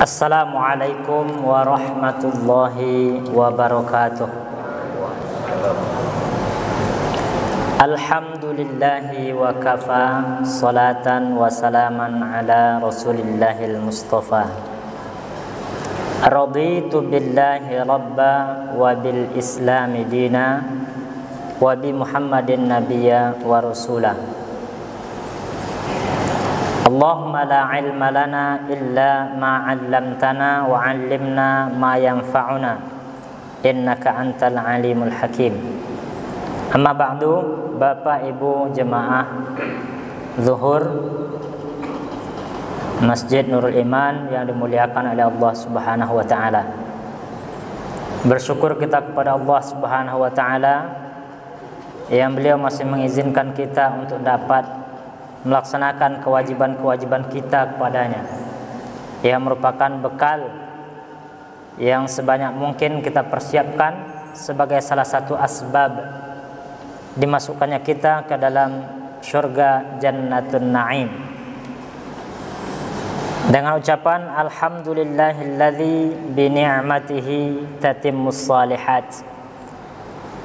Assalamualaikum warahmatullahi wabarakatuh. Alhamdulillahi wa kafa, salatan wa salaman ala rasulillahil mustafa. Raditu billahi rabba wa bil islami dina wa bi muhammadin nabiyya wa rasulah. Allahumma la ilma lana illa ma 'allamtana wa 'allimna ma yanfa'una innaka antal alimul hakim. Amma ba'du, Bapak Ibu jemaah zuhur Masjid Nurul Iman yang dimuliakan oleh Allah Subhanahu wa taala. Bersyukur kita kepada Allah Subhanahu wa taala yang beliau masih mengizinkan kita untuk dapat melaksanakan kewajiban-kewajiban kita kepadanya, yang merupakan bekal yang sebanyak mungkin kita persiapkan sebagai salah satu asbab dimasukkannya kita ke dalam syurga Jannatun Na'im. Dengan ucapan alhamdulillahilladzi bi ni'matihi tatimmus shalihat.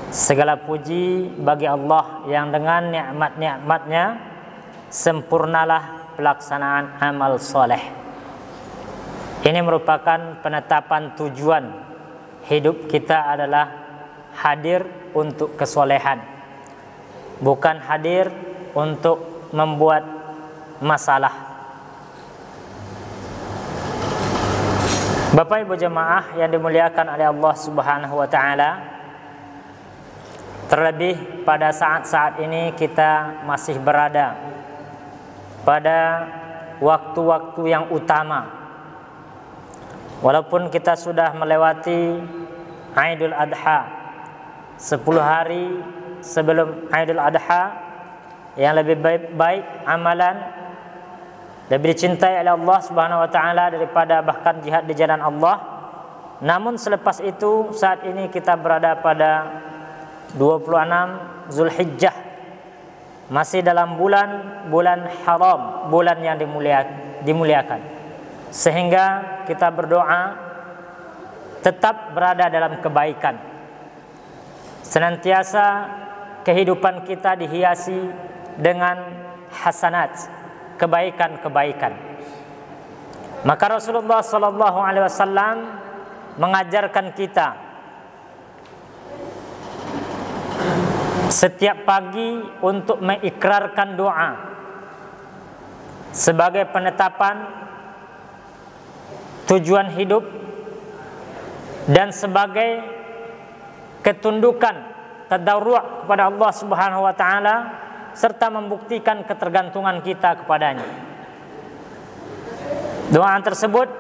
Segala puji bagi Allah yang dengan nikmat-nikmatnya sempurnalah pelaksanaan amal soleh. Ini merupakan penetapan tujuan hidup kita adalah hadir untuk kesolehan, bukan hadir untuk membuat masalah. Bapak Ibu jemaah yang dimuliakan oleh Allah Subhanahu wa taala, terlebih pada saat-saat ini kita masih berada pada waktu-waktu yang utama. Walaupun kita sudah melewati Idul Adha, 10 hari sebelum Idul Adha yang lebih baik amalan, lebih dicintai oleh Allah Subhanahu wa taala daripada bahkan jihad di jalan Allah. Namun selepas itu, saat ini kita berada pada 26 Zulhijjah, masih dalam bulan haram, bulan yang dimuliakan. Sehingga kita berdoa tetap berada dalam kebaikan. Senantiasa kehidupan kita dihiasi dengan hasanat, kebaikan-kebaikan. Maka Rasulullah sallallahu alaihi wasallam mengajarkan kita setiap pagi untuk mengikrarkan doa sebagai penetapan tujuan hidup dan sebagai ketundukan tadarru' kepada Allah Subhanahu wa taala serta membuktikan ketergantungan kita kepadanya. Doa tersebut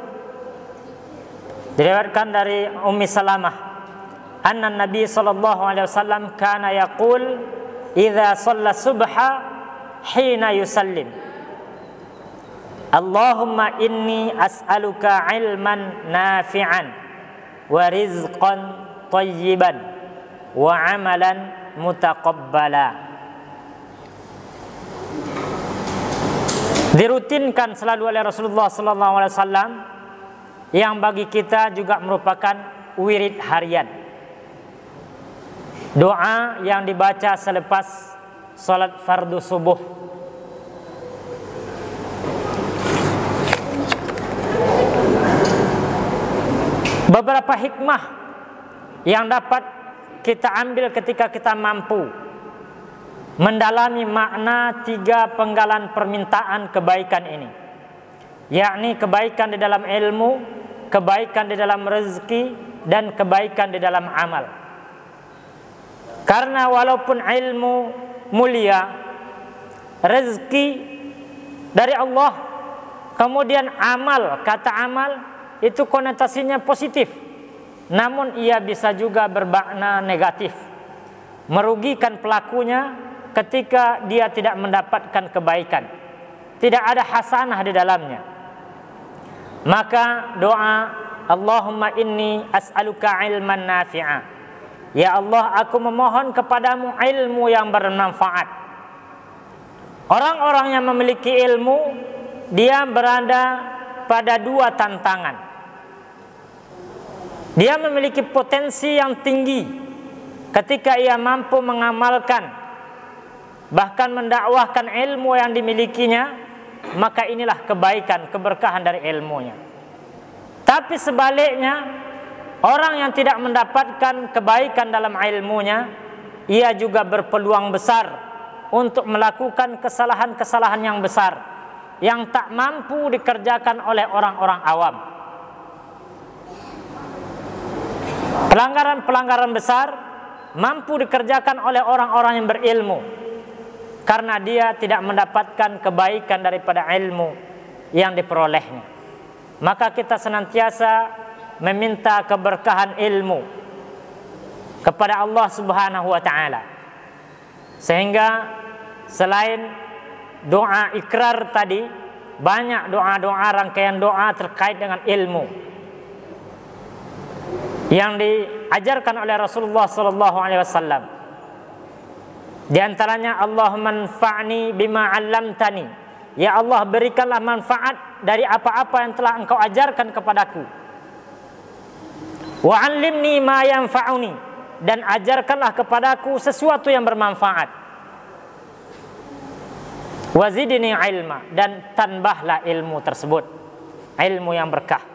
diriwayatkan dari Ummi Salamah anna Nabi sallallahu alaihi wasallam kana yaqul idza shalla subha hina yusallim Allahumma inni as'aluka ilman nafi'an wa rizqan thayyiban wa amalan mutaqabbala. Dirutinkan selalu oleh Rasulullah sallallahu alaihi wasallam, yang bagi kita juga merupakan wirid harian. Doa yang dibaca selepas salat fardu subuh. Beberapa hikmah yang dapat kita ambil ketika kita mampu mendalami makna 3 penggalan permintaan kebaikan ini, yakni kebaikan di dalam ilmu, kebaikan di dalam rezeki, dan kebaikan di dalam amal. Karena walaupun ilmu mulia, rezeki dari Allah, kemudian amal, kata amal itu konotasinya positif, namun ia bisa juga bermakna negatif, merugikan pelakunya ketika dia tidak mendapatkan kebaikan, tidak ada hasanah di dalamnya. Maka doa Allahumma inni as'aluka ilman nafi'a, ya Allah, aku memohon kepadamu ilmu yang bermanfaat. Orang-orang yang memiliki ilmu, dia berada pada dua tantangan. Dia memiliki potensi yang tinggi ketika ia mampu mengamalkan, bahkan mendakwahkan ilmu yang dimilikinya, maka inilah kebaikan, keberkahan dari ilmunya. Tapi sebaliknya, orang yang tidak mendapatkan kebaikan dalam ilmunya, ia juga berpeluang besar untuk melakukan kesalahan-kesalahan yang besar yang tak mampu dikerjakan oleh orang-orang awam. Pelanggaran-pelanggaran besar mampu dikerjakan oleh orang-orang yang berilmu karena dia tidak mendapatkan kebaikan daripada ilmu yang diperolehnya. Maka kita senantiasa meminta keberkahan ilmu kepada Allah Subhanahu wa taala. Sehingga selain doa ikrar tadi, banyak doa-doa, rangkaian doa terkait dengan ilmu yang diajarkan oleh Rasulullah sallallahu alaihi wasallam. Di antaranya, Allahumma anfa'ni bima 'allamtani. Ya Allah, berikanlah manfaat dari apa-apa yang telah Engkau ajarkan kepadaku. Wa 'allimni ma yanfa'uni, dan ajarkanlah kepadaku sesuatu yang bermanfaat. Wa zidni 'ilma, dan tambahlah ilmu tersebut, ilmu yang berkah.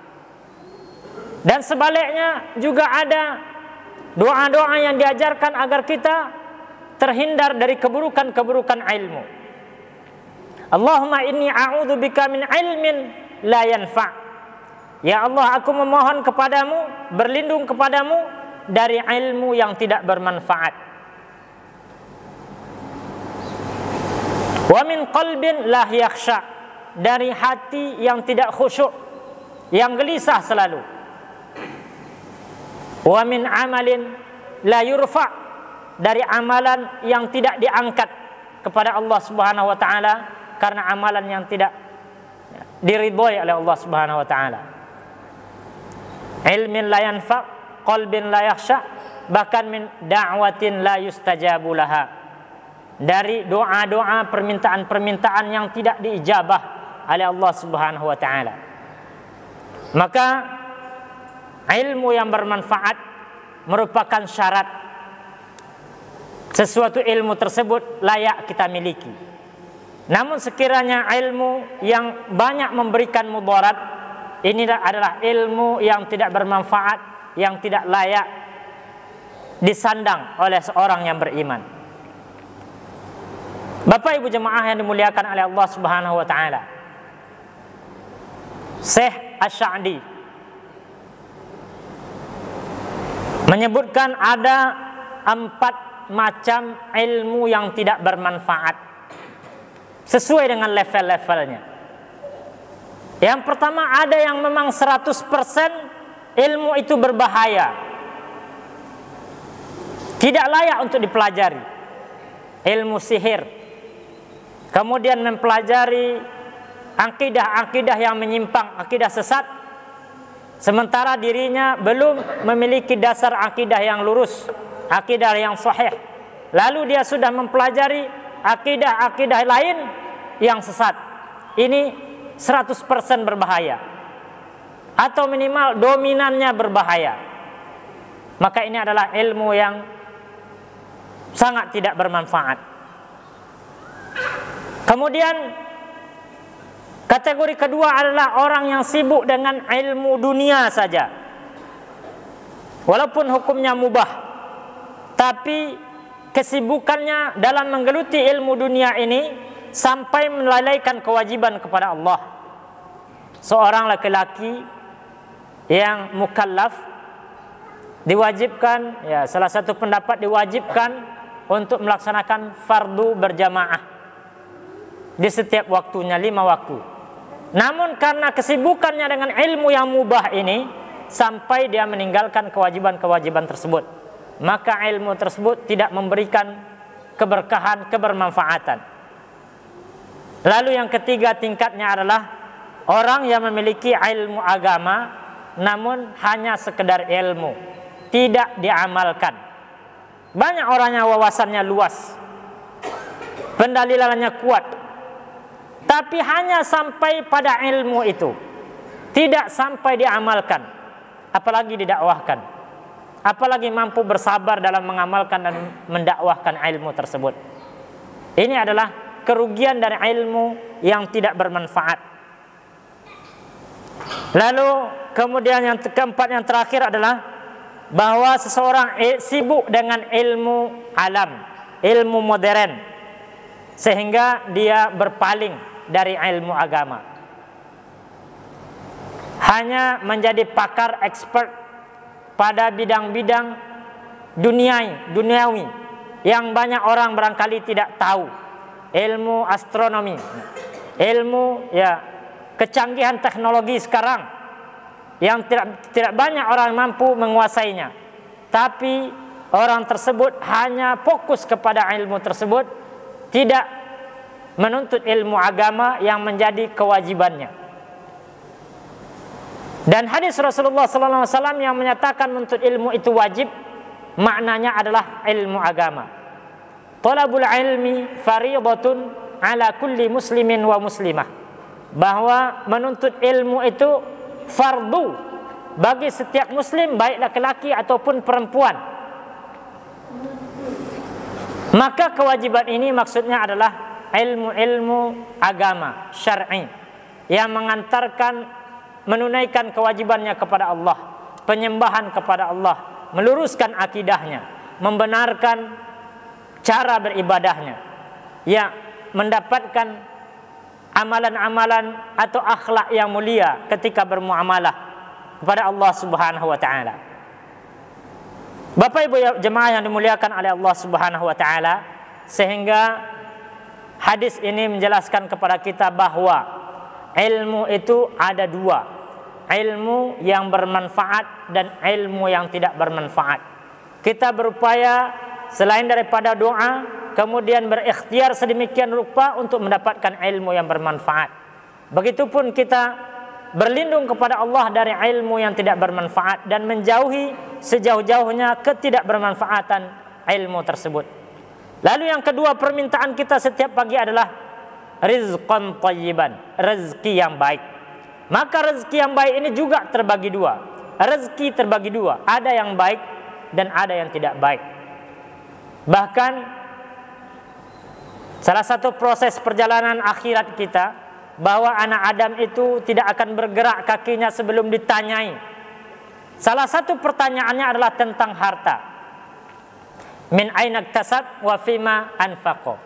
Dan sebaliknya juga ada doa-doa yang diajarkan agar kita terhindar dari keburukan-keburukan ilmu. Allahumma inni a'udzubika min ilmin la yanfa'. Ya Allah, aku memohon kepadamu, berlindung kepadamu dari ilmu yang tidak bermanfaat. Wa min qalbin la yakhsha, dari hati yang tidak khusyuk, yang gelisah selalu. Wa min amalin la yurfa', dari amalan yang tidak diangkat kepada Allah Subhanahu wa taala karena amalan yang tidak diridhoi oleh Allah Subhanahu wa taala. Ilmin la yanfa', qalbin la yakhsha, bahkan min da'watin la yustajabu laha, dari doa-doa, permintaan-permintaan yang tidak diijabah oleh Allah Subhanahu wa taala. Maka ilmu yang bermanfaat merupakan syarat sesuatu ilmu tersebut layak kita miliki. Namun sekiranya ilmu yang banyak memberikan mudarat, ini adalah ilmu yang tidak bermanfaat, yang tidak layak disandang oleh seorang yang beriman. Bapak Ibu jemaah yang dimuliakan oleh Allah Subhanahu wa taala, Syekh Asy-Sya'di menyebutkan ada 4 macam ilmu yang tidak bermanfaat sesuai dengan level-levelnya. Yang pertama, ada yang memang 100% ilmu itu berbahaya, tidak layak untuk dipelajari. Ilmu sihir, kemudian mempelajari akidah-akidah yang menyimpang, akidah sesat, sementara dirinya belum memiliki dasar akidah yang lurus, akidah yang sahih. Lalu dia sudah mempelajari akidah-akidah lain yang sesat. Ini 100% berbahaya, atau minimal dominannya berbahaya. Maka ini adalah ilmu yang sangat tidak bermanfaat. Kemudian kategori kedua adalah orang yang sibuk dengan ilmu dunia saja, walaupun hukumnya mubah, tapi kesibukannya dalam menggeluti ilmu dunia ini sampai melalaikan kewajiban kepada Allah. Seorang laki-laki yang mukallaf diwajibkan, ya, salah satu pendapat diwajibkan untuk melaksanakan fardu berjamaah di setiap waktunya, 5 waktu. Namun karena kesibukannya dengan ilmu yang mubah ini, sampai dia meninggalkan kewajiban-kewajiban tersebut, maka ilmu tersebut tidak memberikan keberkahan, kebermanfaatan. Lalu yang ketiga tingkatnya adalah orang yang memiliki ilmu agama, namun hanya sekedar ilmu, tidak diamalkan. Banyak orang yang wawasannya luas, pendalilannya kuat, tapi hanya sampai pada ilmu itu, tidak sampai diamalkan, apalagi didakwahkan, apalagi mampu bersabar dalam mengamalkan dan mendakwahkan ilmu tersebut. Ini adalah kerugian dari ilmu yang tidak bermanfaat. Lalu kemudian yang keempat, yang terakhir adalah bahwa seseorang sibuk dengan ilmu alam, ilmu modern, sehingga dia berpaling dari ilmu agama. Hanya menjadi pakar expert pada bidang-bidang duniawi yang banyak orang barangkali tidak tahu. Ilmu astronomi, ilmu kecanggihan teknologi sekarang yang tidak banyak orang mampu menguasainya. Tapi orang tersebut hanya fokus kepada ilmu tersebut, tidak menuntut ilmu agama yang menjadi kewajibannya. Dan hadis Rasulullah SAW yang menyatakan menuntut ilmu itu wajib, maknanya adalah ilmu agama. Talabul ilmi fariidatun ala kulli muslimin wa muslimah. Bahwa menuntut ilmu itu fardu bagi setiap muslim, baik laki-laki ataupun perempuan. Maka kewajiban ini maksudnya adalah ilmu-ilmu agama syar'i yang mengantarkan menunaikan kewajibannya kepada Allah, penyembahan kepada Allah, meluruskan akidahnya, membenarkan cara beribadahnya, mendapatkan amalan-amalan atau akhlak yang mulia ketika bermuamalah kepada Allah Subhanahu wa taala. Bapak Ibu jemaah yang dimuliakan oleh Allah Subhanahu wa taala, sehingga hadis ini menjelaskan kepada kita bahwa ilmu itu ada dua, ilmu yang bermanfaat dan ilmu yang tidak bermanfaat. Kita berupaya selain daripada doa, kemudian berikhtiar sedemikian rupa untuk mendapatkan ilmu yang bermanfaat. Begitupun kita berlindung kepada Allah dari ilmu yang tidak bermanfaat dan menjauhi sejauh-jauhnya ketidakbermanfaatan ilmu tersebut. Lalu yang kedua, permintaan kita setiap pagi adalah rizqan thayyiban, rezeki yang baik. Maka rezeki yang baik ini juga terbagi dua. Rezeki terbagi dua, ada yang baik dan ada yang tidak baik. Bahkan salah satu proses perjalanan akhirat kita, bahwa anak Adam itu tidak akan bergerak kakinya sebelum ditanyai. Salah satu pertanyaannya adalah tentang harta. Min aina iktasab wa fima anfaqo.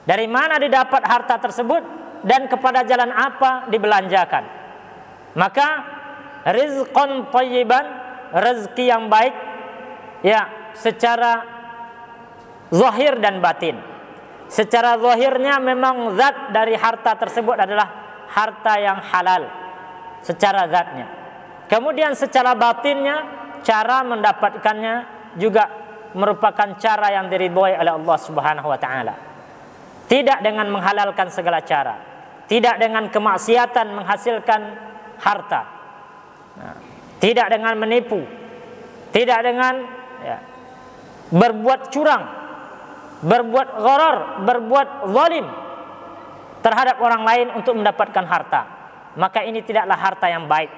Dari mana didapat harta tersebut dan kepada jalan apa dibelanjakan. Maka rizqan thayyiban, rezeki yang baik, secara zahir dan batin. Secara zahirnya memang zat dari harta tersebut adalah harta yang halal secara zatnya. Kemudian secara batinnya, cara mendapatkannya juga merupakan cara yang diridhoi oleh Allah Subhanahu wa taala. Tidak dengan menghalalkan segala cara, tidak dengan kemaksiatan menghasilkan harta, tidak dengan menipu, tidak dengan berbuat curang, berbuat gharar, berbuat zalim terhadap orang lain untuk mendapatkan harta. Maka ini tidaklah harta yang baik.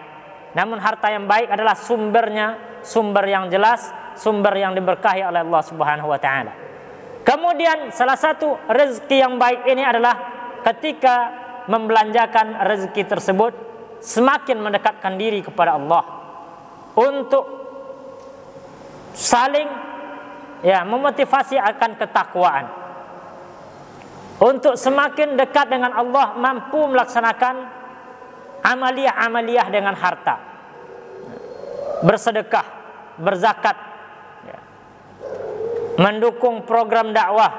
Namun harta yang baik adalah sumbernya, sumber yang jelas, sumber yang diberkahi oleh Allah Subhanahu wa taala. Kemudian salah satu rezeki yang baik ini adalah ketika membelanjakan rezeki tersebut semakin mendekatkan diri kepada Allah untuk saling memotivasi akan ketakwaan, untuk semakin dekat dengan Allah, mampu melaksanakan amaliyah-amaliyah dengan harta, bersedekah, berzakat, mendukung program dakwah,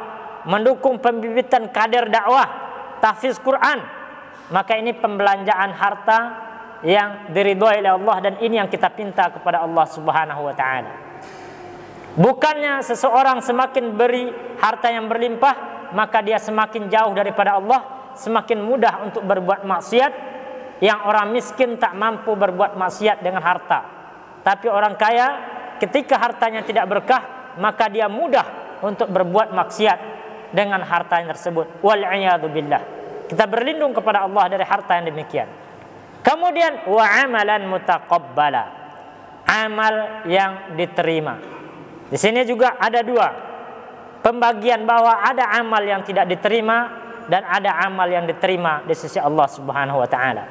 mendukung pembibitan kader dakwah, tahfiz Quran. Maka ini pembelanjaan harta yang diridhoi oleh Allah, dan ini yang kita pinta kepada Allah Subhanahu wa taala. Bukannya seseorang semakin beri harta yang berlimpah, maka dia semakin jauh daripada Allah, semakin mudah untuk berbuat maksiat. Yang orang miskin tak mampu berbuat maksiat dengan harta. Tapi orang kaya ketika hartanya tidak berkah, maka dia mudah untuk berbuat maksiat dengan harta yang tersebut. Wal'iyadu billah. Kita berlindung kepada Allah dari harta yang demikian. Kemudian wa amalan mutaqabbala, amal yang diterima. Di sini juga ada dua pembagian, bahwa ada amal yang tidak diterima dan ada amal yang diterima di sisi Allah Subhanahu wa taala.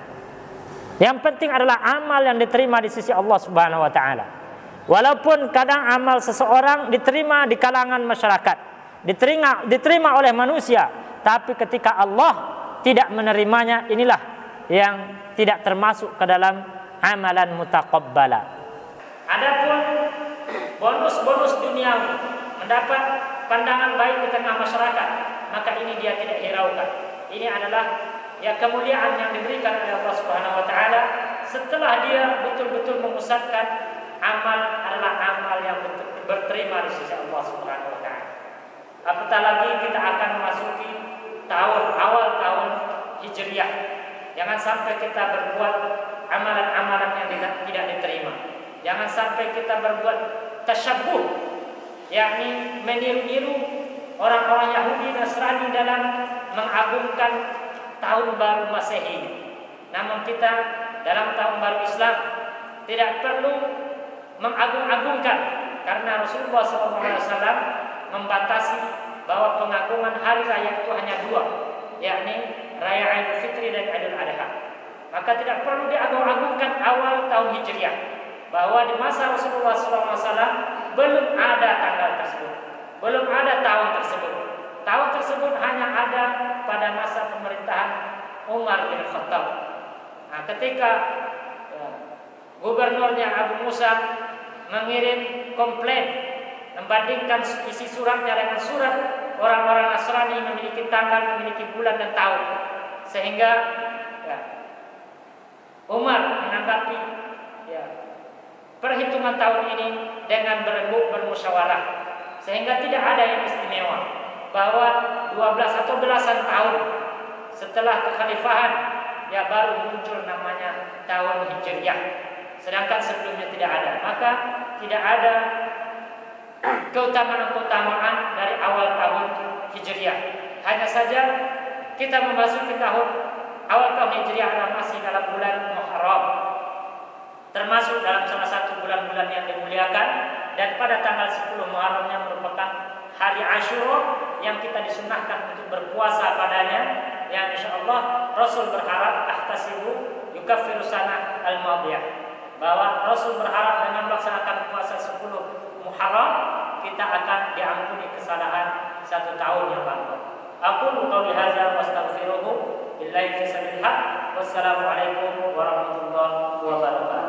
Yang penting adalah amal yang diterima di sisi Allah Subhanahu wa taala. Walaupun kadang amal seseorang diterima di kalangan masyarakat, diterima oleh manusia, tapi ketika Allah tidak menerimanya, inilah yang tidak termasuk ke dalam amalan mutaqabbala. Adapun bonus-bonus duniawi, mendapat pandangan baik di tengah masyarakat, maka ini dia tidak hiraukan. Ini adalah kemuliaan yang diberikan oleh Allah Subhanahu wa taala setelah dia betul-betul memusatkan amal adalah amal yang berterima di sisi Allah Subhanahu wa taala. Apatah lagi kita akan memasuki awal tahun Hijriah. Jangan sampai kita berbuat amalan-amalan yang tidak diterima. Jangan sampai kita berbuat tasyabbuh, yakni meniru-niru orang-orang Yahudi Nasrani dalam mengagungkan tahun baru Masehi. Namun kita dalam tahun baru Islam tidak perlu mengagung-agungkan, karena Rasulullah SAW membatasi bahwa pengagungan hari raya itu hanya dua, yakni Raya Idul Fitri dan Idul Adha. Maka tidak perlu diagung-agungkan awal tahun Hijriah, bahwa di masa Rasulullah SAW belum ada tanggal tersebut, belum ada tahun tersebut. Tahun tersebut hanya ada pada masa pemerintahan Umar bin Khattab. Nah, ketika gubernurnya Abu Musa mengirim komplain membandingkan isi suratnya dengan surat orang-orang Nasrani, memiliki tanggal, memiliki bulan dan tahun, sehingga Umar menanggapi perhitungan tahun ini dengan berembuk bermusyawarah, sehingga tidak ada yang istimewa, bahwa 12 atau belasan tahun setelah kekhalifahan baru muncul namanya tahun Hijriah, sedangkan sebelumnya tidak ada. Maka tidak ada keutamaan-keutamaan dari awal tahun Hijriah. Hanya saja kita memasuki awal tahun Hijriah adalah masih dalam bulan Muharram, termasuk dalam salah satu bulan-bulan yang dimuliakan, dan pada tanggal 10 Muharram yang merupakan hari Asyura yang kita disunahkan untuk berpuasa padanya, yang insyaallah Rasul berharap ahtasibu yukaffiru sanah al-madiyah, bahwa Rasul berharap dengan melaksanakan puasa 10 Muharram kita akan diampuni kesalahan 1 tahun yang lalu. Aku qauli hadza wastaghfiruhu billahi fi sabilillah. Wassalamualaikum warahmatullahi wabarakatuh.